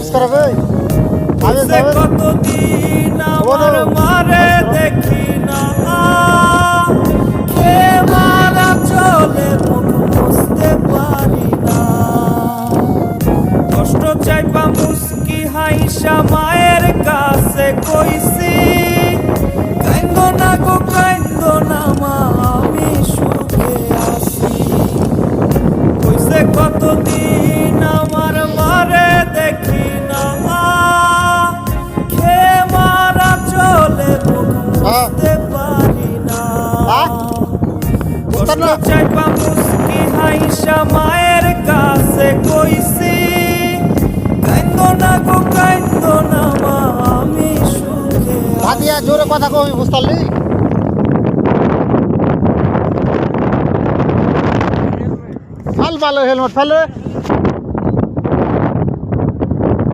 subscribe আমি কতদিন আমার মারে দেখি না কে মারা চলে মুখ বুঝতে পারি না কষ্ট চাইবা মুস্কি হাইসা মায়ের কাছে কইছি কাইন্দো না গো কাইন্দো না মা আমি সুখে আছি কইছে কতদিন আমার মারে দেখি না খে মারা চলে মুখ বুঝতে পারি না কষ্ট চাইবা মুস্কি হাইসা মায়ের কাছে কইছি কাইন্দো না গো কাইন্দো না মা আমি সুখে ভাদিয়া জোরে কথা কই বুঝতালি ফাল ভালো হেলমেট ফেলে